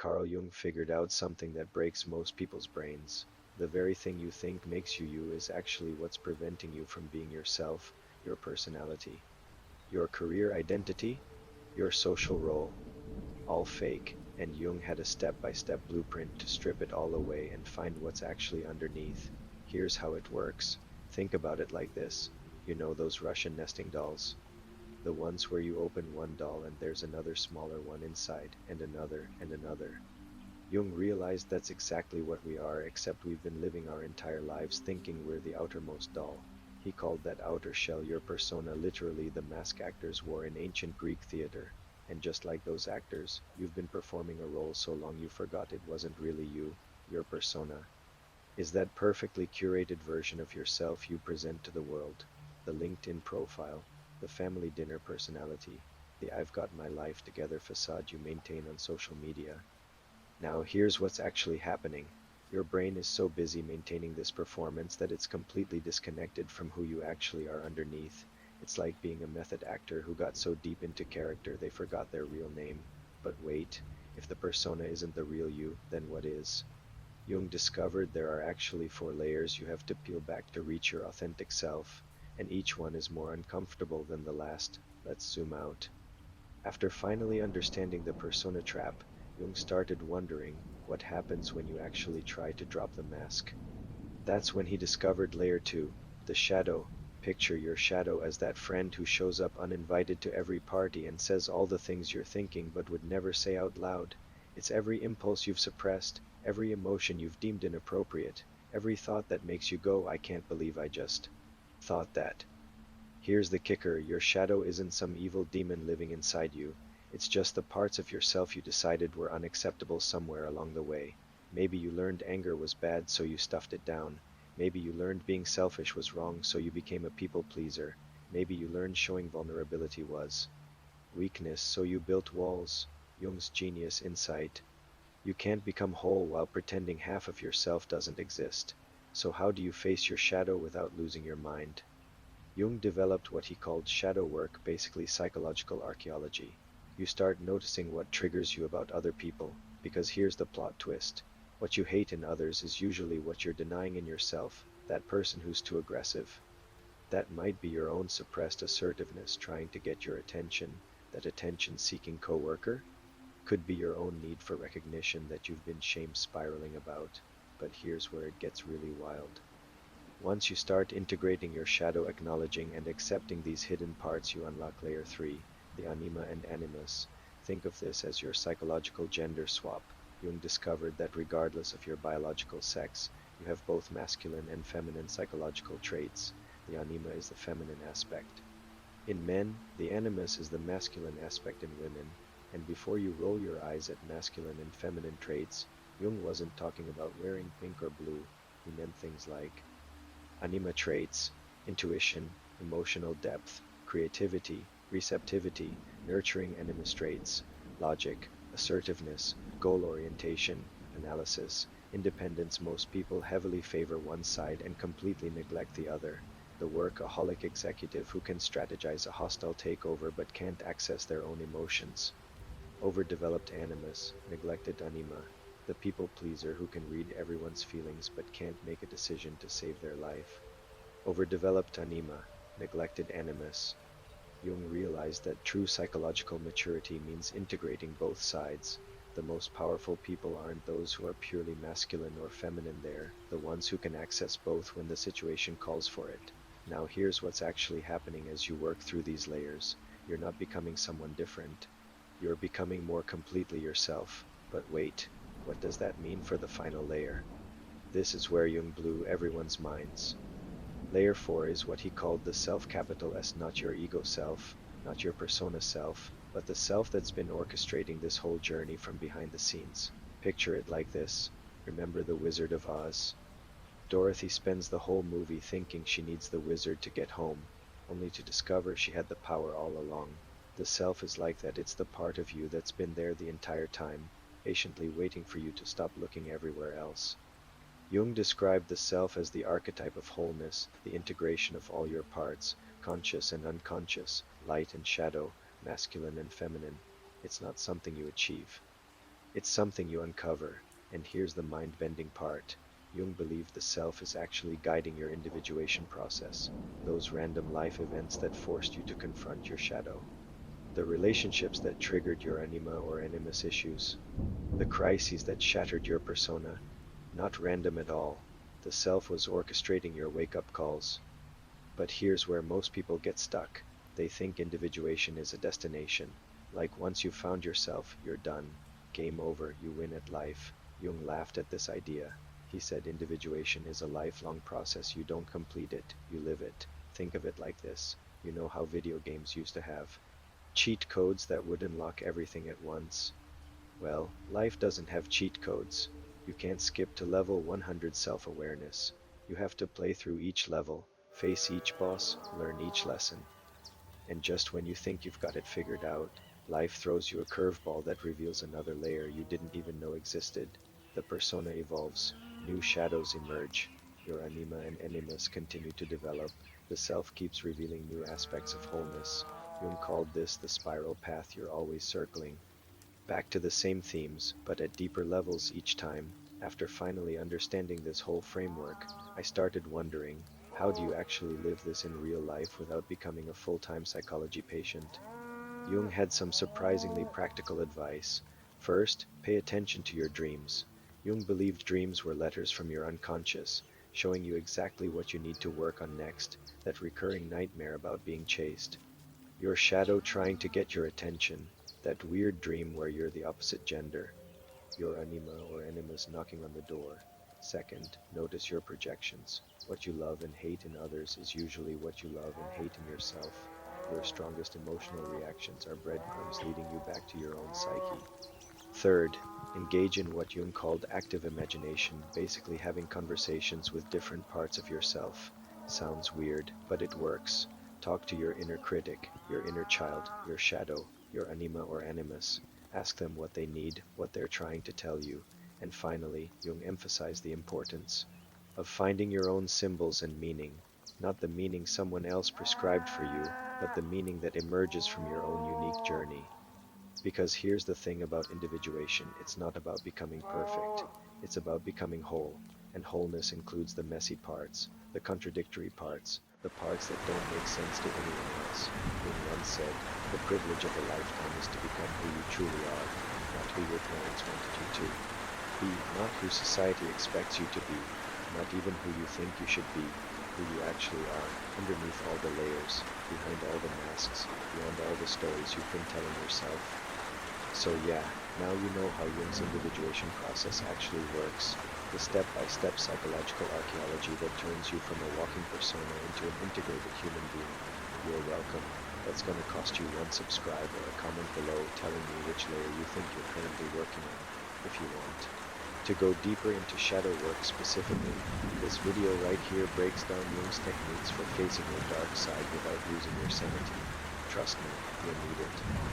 Carl Jung figured out something that breaks most people's brains. The very thing you think makes you you is actually what's preventing you from being yourself, your personality, your career identity, your social role. All fake, and Jung had a step-by-step blueprint to strip it all away and find what's actually underneath. Here's how it works. Think about it like this. You know those Russian nesting dolls? The ones where you open one doll and there's another smaller one inside, and another, and another. Jung realized that's exactly what we are, except we've been living our entire lives thinking we're the outermost doll. He called that outer shell your persona, literally the mask actors wore in ancient Greek theater. And just like those actors, you've been performing a role so long you forgot it wasn't really you. Your persona is that perfectly curated version of yourself you present to the world. The LinkedIn profile, the family dinner personality, the I've got my life together facade you maintain on social media. Now, here's what's actually happening. Your brain is so busy maintaining this performance that it's completely disconnected from who you actually are underneath. It's like being a method actor who got so deep into character they forgot their real name. But wait, if the persona isn't the real you, then what is? Jung discovered there are actually four layers you have to peel back to reach your authentic self, and each one is more uncomfortable than the last. Let's zoom out. After finally understanding the persona trap, Jung started wondering what happens when you actually try to drop the mask. That's when he discovered layer 2, the shadow. Picture your shadow as that friend who shows up uninvited to every party and says all the things you're thinking but would never say out loud. It's every impulse you've suppressed, every emotion you've deemed inappropriate, every thought that makes you go, I can't believe I just thought that. Here's the kicker, your shadow isn't some evil demon living inside you. It's just the parts of yourself you decided were unacceptable somewhere along the way. Maybe you learned anger was bad, so you stuffed it down. Maybe you learned being selfish was wrong, so you became a people pleaser. Maybe you learned showing vulnerability was weakness, so you built walls. Jung's genius insight. You can't become whole while pretending half of yourself doesn't exist. So how do you face your shadow without losing your mind? Jung developed what he called shadow work, basically psychological archaeology. You start noticing what triggers you about other people, because here's the plot twist. What you hate in others is usually what you're denying in yourself, that person who's too aggressive. That might be your own suppressed assertiveness trying to get your attention, that attention-seeking coworker. Could be your own need for recognition that you've been shame spiraling about. But here's where it gets really wild. Once you start integrating your shadow, acknowledging and accepting these hidden parts, you unlock layer 3, the anima and animus. Think of this as your psychological gender swap. Jung discovered that regardless of your biological sex, you have both masculine and feminine psychological traits. The anima is the feminine aspect. In men, the animus is the masculine aspect in women. And before you roll your eyes at masculine and feminine traits, Jung wasn't talking about wearing pink or blue. He meant things like anima traits, intuition, emotional depth, creativity, receptivity, nurturing animus traits, logic, assertiveness, goal orientation, analysis, independence. Most people heavily favor one side and completely neglect the other. The workaholic executive who can strategize a hostile takeover but can't access their own emotions. Overdeveloped animus, neglected anima, the people pleaser who can read everyone's feelings but can't make a decision to save their life. Overdeveloped anima, neglected animus. Jung realized that true psychological maturity means integrating both sides. The most powerful people aren't those who are purely masculine or feminine, they're the ones who can access both when the situation calls for it. Now here's what's actually happening as you work through these layers. You're not becoming someone different. You're becoming more completely yourself. But wait, what does that mean for the final layer? This is where Jung blew everyone's minds. Layer 4 is what he called the self, capital S, not your ego self, not your persona self, but the self that's been orchestrating this whole journey from behind the scenes. Picture it like this. Remember The Wizard of Oz? Dorothy spends the whole movie thinking she needs the wizard to get home, only to discover she had the power all along. The self is like that, it's the part of you that's been there the entire time, patiently waiting for you to stop looking everywhere else. Jung described the self as the archetype of wholeness, the integration of all your parts, conscious and unconscious, light and shadow, masculine and feminine. It's not something you achieve. It's something you uncover, and here's the mind-bending part. Jung believed the self is actually guiding your individuation process, those random life events that forced you to confront your shadow, the relationships that triggered your anima or animus issues, the crises that shattered your persona. Not random at all. The self was orchestrating your wake-up calls. But here's where most people get stuck. They think individuation is a destination. Like once you've found yourself, you're done. Game over, you win at life. Jung laughed at this idea. He said individuation is a lifelong process. You don't complete it, you live it. Think of it like this. You know how video games used to have cheat codes that would unlock everything at once? Well, life doesn't have cheat codes. You can't skip to level 100 self-awareness. You have to play through each level, face each boss, learn each lesson. And just when you think you've got it figured out, life throws you a curveball that reveals another layer you didn't even know existed. The persona evolves, new shadows emerge, your anima and animus continue to develop, the self keeps revealing new aspects of wholeness. Jung called this the spiral path you're always circling. Back to the same themes, but at deeper levels each time. After finally understanding this whole framework, I started wondering, how do you actually live this in real life without becoming a full-time psychology patient? Jung had some surprisingly practical advice. First, pay attention to your dreams. Jung believed dreams were letters from your unconscious, showing you exactly what you need to work on next, that recurring nightmare about being chased. Your shadow trying to get your attention, that weird dream where you're the opposite gender, your anima or animus knocking on the door. Second, notice your projections. What you love and hate in others is usually what you love and hate in yourself. Your strongest emotional reactions are breadcrumbs leading you back to your own psyche. Third, engage in what Jung called active imagination, basically having conversations with different parts of yourself. Sounds weird, but it works. Talk to your inner critic, your inner child, your shadow, your anima or animus. Ask them what they need, what they're trying to tell you. And finally, Jung emphasized the importance of finding your own symbols and meaning, not the meaning someone else prescribed for you, but the meaning that emerges from your own unique journey. Because here's the thing about individuation, it's not about becoming perfect, it's about becoming whole. And wholeness includes the messy parts, the contradictory parts, the parts that don't make sense to anyone else. Jung once said, the privilege of a lifetime is to become who you truly are, not who your parents wanted you to be, not who society expects you to be, not even who you think you should be, who you actually are, underneath all the layers, behind all the masks, beyond all the stories you've been telling yourself. So yeah, now you know how Jung's individuation process actually works, the step-by-step psychological archaeology that turns you from a walking persona into an integrated human being. You're welcome. That's gonna cost you one subscribe or a comment below telling me which layer you think you're currently working on, if you want. To go deeper into shadow work specifically, this video right here breaks down Jung's techniques for facing your dark side without losing your sanity. Trust me, you'll need it.